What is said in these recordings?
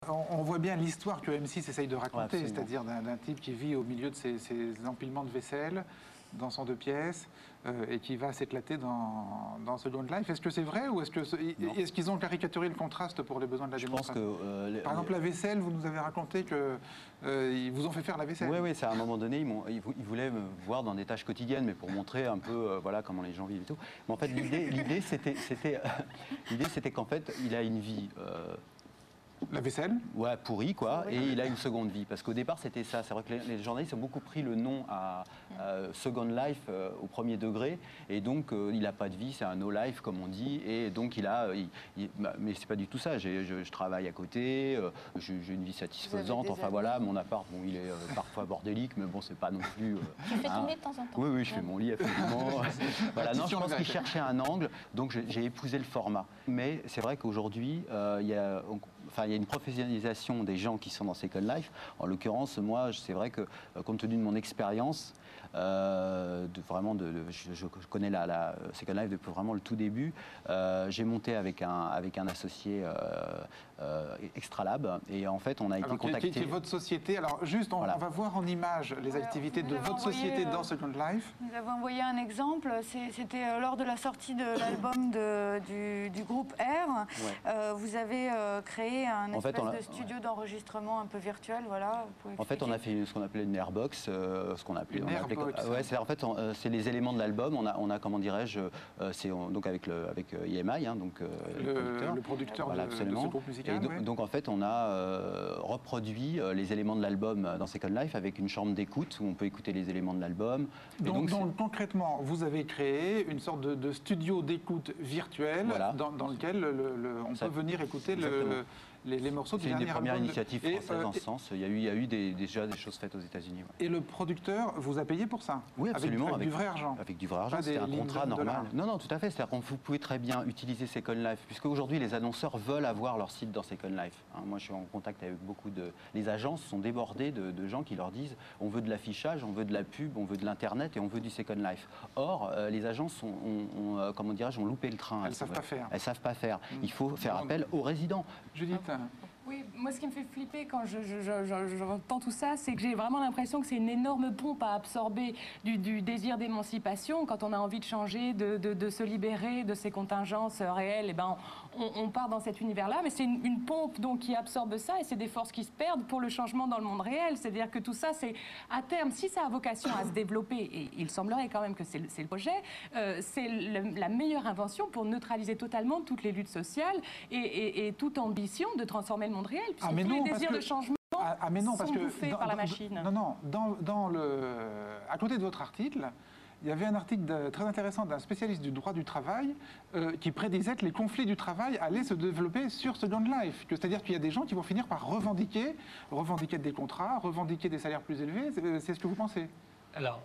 On voit bien l'histoire que M6 essaye de raconter, Ouais, c'est-à-dire d'un type qui vit au milieu de ces empilements de vaisselle dans son 2 pièces et qui va s'éclater dans Second Life. Est-ce que c'est vrai ou est-ce qu'ils ont caricaturé le contraste pour les besoins de la démonstration? Par exemple, la vaisselle, vous nous avez raconté qu'ils vous ont fait faire la vaisselle. Oui, c'est à un moment donné, ils voulaient me voir dans des tâches quotidiennes, mais pour montrer un peu voilà, comment les gens vivent et tout. Mais en fait, l'idée c'était qu'en fait, il a une vie... La vaisselle? Ouais, pourri quoi, et il a une seconde vie. Parce qu'au départ, c'était ça. C'est vrai que les journalistes ont beaucoup pris le nom à Second Life au premier degré, et donc il n'a pas de vie, c'est un no life comme on dit, et donc mais c'est pas du tout ça. Je travaille à côté, j'ai une vie satisfaisante. Enfin voilà, mon appart, bon, il est parfois bordélique, mais bon, c'est pas non plus. Tu fais ton lit de temps en temps? Oui, je fais mon lit absolument. Voilà, non, je pense qu'il cherchait un angle, donc j'ai épousé le format. Mais c'est vrai qu'aujourd'hui, il y a une professionnalisation des gens qui sont dans Second Life. En l'occurrence, moi, c'est vrai que, compte tenu de mon expérience, je connais la Second Life depuis vraiment le tout début. J'ai monté avec un associé Extralab, et en fait, on a été contacté. Qui est votre société? Alors, juste, on va voir en image les activités de votre société dans Second Life. Nous avons envoyé un exemple. C'était lors de la sortie de l'album du groupe R. Ouais. Vous avez créé un espèce de studio d'enregistrement un peu virtuel, voilà. En fait, on a fait ce qu'on appelait une airbox, c'est les éléments de l'album. On a comment dirais-je, c'est donc avec EMI, hein, donc le producteur voilà, de ce groupe musical. Et donc en fait, on a reproduit les éléments de l'album dans Second Life avec une chambre d'écoute où on peut écouter les éléments de l'album. Donc concrètement, vous avez créé une sorte de studio d'écoute virtuel, voilà, dans lequel on peut venir écouter les morceaux du dernier album. C'est une des premières initiatives françaises dans ce sens. Il y a eu déjà des choses faites aux États-Unis. Ouais. Et le producteur vous a payé pour ça? Oui, absolument. Avec du vrai argent? Avec du vrai argent, c'était un contrat normal. Non, tout à fait. C'est-à-dire qu'on vous pouvez très bien utiliser Second Life, puisque aujourd'hui les annonceurs veulent avoir leur site dans Second Life. Hein, moi, je suis en contact avec beaucoup de... Les agences sont débordées de gens qui leur disent on veut de l'affichage, on veut de la pub, on veut de l'Internet et on veut du Second Life. Or, les agences ont loupé le train. Elles ne savent pas faire. Elles ne savent pas faire. Il faut faire appel aux résidents. Judith. Oui, moi ce qui me fait flipper quand j'entends tout ça, c'est que j'ai vraiment l'impression que c'est une énorme pompe à absorber du désir d'émancipation. Quand on a envie de changer, de se libérer de ces contingences réelles, et ben on part dans cet univers-là. Mais c'est une pompe donc, qui absorbe ça, et c'est des forces qui se perdent pour le changement dans le monde réel. C'est-à-dire que tout ça, c'est à terme, si ça a vocation à se développer, et il semblerait quand même que c'est le projet, c'est la meilleure invention pour neutraliser totalement toutes les luttes sociales et toute ambition de transformer le monde réel, puisque tous les désirs de changement sont bouffés par la machine. À côté de votre article, il y avait un article très intéressant d'un spécialiste du droit du travail qui prédisait que les conflits du travail allaient se développer sur Second Life. C'est-à-dire qu'il y a des gens qui vont finir par revendiquer des contrats, revendiquer des salaires plus élevés. C'est ce que vous pensez? Alors,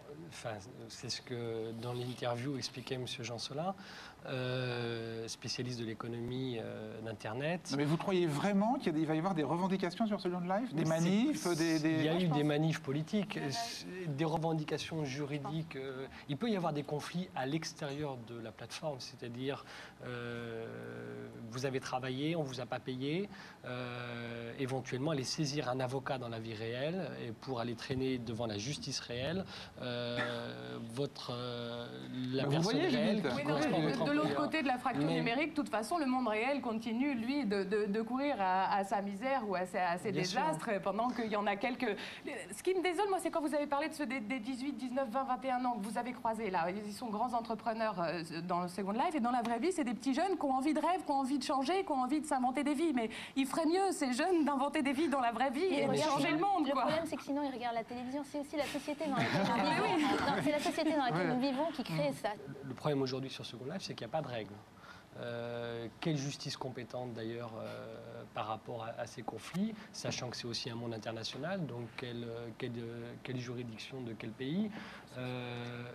c'est ce que dans l'interview expliquait M. Jean Solin, spécialiste de l'économie d'Internet. Mais vous croyez vraiment qu'il va y avoir des revendications sur Second Life? Des manifs? Il y a eu des manifs politiques, des revendications juridiques. Il peut y avoir des conflits à l'extérieur de la plateforme, c'est-à-dire vous avez travaillé, on ne vous a pas payé, éventuellement aller saisir un avocat dans la vie réelle et pour aller traîner devant la justice réelle la personne réelle qui correspond à votre employeur. De l'autre côté de la fracture numérique, de toute façon, le monde réel continue, lui, de courir à sa misère ou à ses désastres, pendant qu'il y en a quelques... Ce qui me désole, moi, c'est quand vous avez parlé de ceux des 18, 19, 20, 21 ans que vous avez croisés, là. Ils sont grands entrepreneurs dans le Second Life, et dans la vraie vie, c'est des petits jeunes qui ont envie de rêve, qui ont envie de changer, qui ont envie de s'inventer des vies. Mais ils feraient mieux, ces jeunes, d'inventer des vies dans la vraie vie et de changer le monde, quoi. Le problème, c'est que sinon, ils regardent la télévision. C'est aussi la société dans laquelle c'est la société dans laquelle nous vivons qui crée ça. Le problème aujourd'hui sur Second Life, c'est qu'il n'y a pas de règles. Quelle justice compétente d'ailleurs par rapport à ces conflits, sachant que c'est aussi un monde international, donc quelle juridiction de quel pays.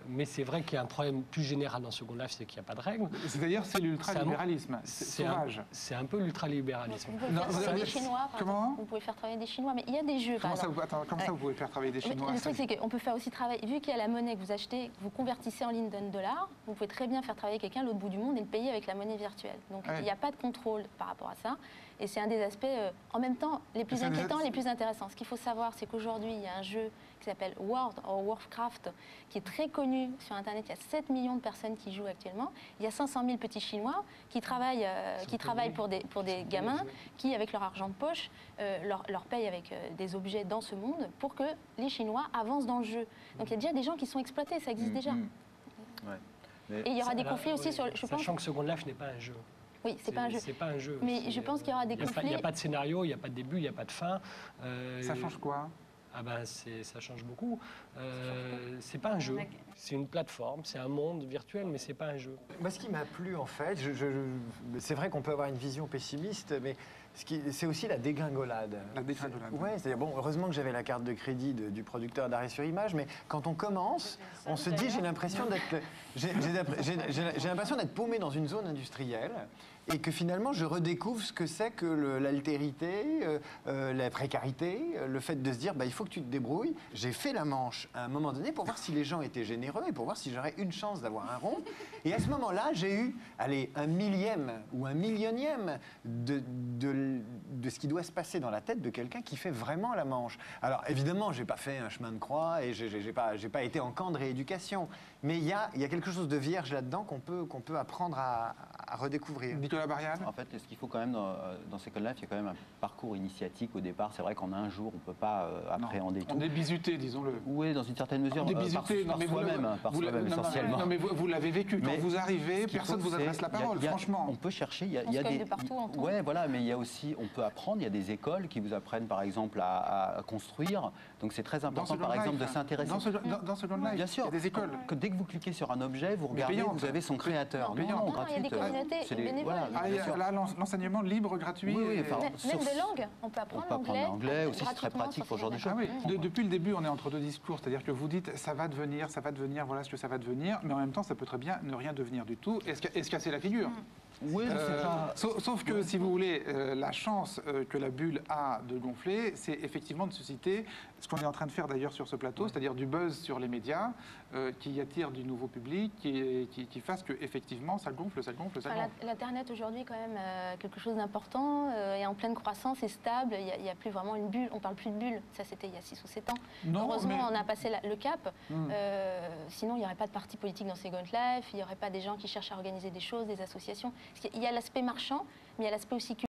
Mais c'est vrai qu'il y a un problème plus général dans Second Life, c'est qu'il n'y a pas de règles. C'est-à-dire c'est l'ultralibéralisme, c'est sauvage. C'est un peu l'ultralibéralisme. Vous pouvez faire travailler des Chinois, par exemple. Vous pouvez faire travailler des Chinois, mais il y a des jeux. Comment ça vous pouvez faire travailler des Chinois? Le truc c'est qu'on peut faire aussi travailler, vu qu'il y a la monnaie que vous achetez, vous convertissez en ligne d'un dollar, vous pouvez très bien faire travailler quelqu'un à l'autre bout du monde et le payer avec la monnaie virtuelle. Donc il n'y a pas de contrôle par rapport à ça. Et c'est un des aspects, en même temps, les plus inquiétants, les plus intéressants. Ce qu'il faut savoir, c'est qu'aujourd'hui, il y a un jeu qui s'appelle World of Warcraft, qui est très connu sur Internet. Il y a 7 millions de personnes qui jouent actuellement. Il y a 500 000 petits Chinois qui travaillent pour des gamins qui, avec leur argent de poche, leur payent avec des objets dans ce monde pour que les Chinois avancent dans le jeu. Donc il y a déjà des gens qui sont exploités, ça existe déjà. Ouais. Et il y aura des conflits aussi sur... Sachant que Second Life n'est pas un jeu. Oui, c'est pas un jeu. C'est pas un jeu. Mais je pense qu'il y aura des conflits. Il n'y a pas de scénario, il n'y a pas de début, il n'y a pas de fin. Ça change quoi? Ah ben ça change beaucoup. C'est pas un jeu, c'est une plateforme, c'est un monde virtuel, mais c'est pas un jeu. Moi, ce qui m'a plu, en fait, c'est vrai qu'on peut avoir une vision pessimiste, mais c'est aussi la dégringolade. La dégringolade. Oui, c'est-à-dire, bon, heureusement que j'avais la carte de crédit du producteur d'arrêt sur image, mais quand on commence, on se dit, j'ai l'impression d'être paumé dans une zone industrielle, et que finalement, je redécouvre ce que c'est que l'altérité, la précarité, le fait de se dire, bah, il faut que tu te débrouilles. J'ai fait la manche à un moment donné pour voir si les gens étaient généreux et pour voir si j'aurais une chance d'avoir un rond. Et à ce moment-là, j'ai eu, allez, un millième ou un millionième de ce qui doit se passer dans la tête de quelqu'un qui fait vraiment la manche. Alors, évidemment, je n'ai pas fait un chemin de croix et je n'ai pas été en camp de rééducation. Mais il y a quelque chose de vierge là-dedans qu'on peut apprendre à redécouvrir. Nicolas Barial. En fait, ce qu'il faut quand même dans Second Life, il y a quand même un parcours initiatique au départ. C'est vrai qu'en un jour, on ne peut pas appréhender tout. On est bizuté, disons-le. Oui, dans une certaine mesure. On est bizuté, par soi-même essentiellement. Non, mais vous l'avez vécu. Quand vous arrivez, personne ne vous adresse la parole, franchement. On peut chercher. Il y a des... de partout, ouais, voilà, mais il y a aussi, on peut apprendre. Il y a des écoles qui vous apprennent, par exemple, à construire. Donc c'est très important, par exemple, de s'intéresser. Dans Second Life, bien sûr. Il y a des écoles. Dès que vous cliquez sur un objet, vous regardez, vous avez son créateur. Non, il y a des communautés bénévoles. Là, l'enseignement libre, gratuit. Oui, même de langue, on peut apprendre l'anglais aussi, c'est très pratique pour ce genre de choses. Depuis le début, on est entre deux discours, c'est-à-dire que vous dites ça va devenir, voilà ce que ça va devenir, mais en même temps, ça peut très bien ne rien devenir du tout et se casser la figure. Oui, sauf que, si vous voulez, la chance que la bulle a de gonfler, c'est effectivement de susciter ce qu'on est en train de faire d'ailleurs sur ce plateau, c'est-à-dire du buzz sur les médias qui attire du nouveau public, qui fasse que effectivement ça gonfle. L'Internet aujourd'hui est quand même quelque chose d'important, est en pleine croissance, est stable, il n'y a plus vraiment une bulle, on ne parle plus de bulle, ça c'était il y a 6 ou 7 ans. Non, heureusement, on a passé le cap, sinon il n'y aurait pas de parti politique dans Second Life, il n'y aurait pas des gens qui cherchent à organiser des choses, des associations. Il y a l'aspect marchand, mais il y a l'aspect aussi culturel.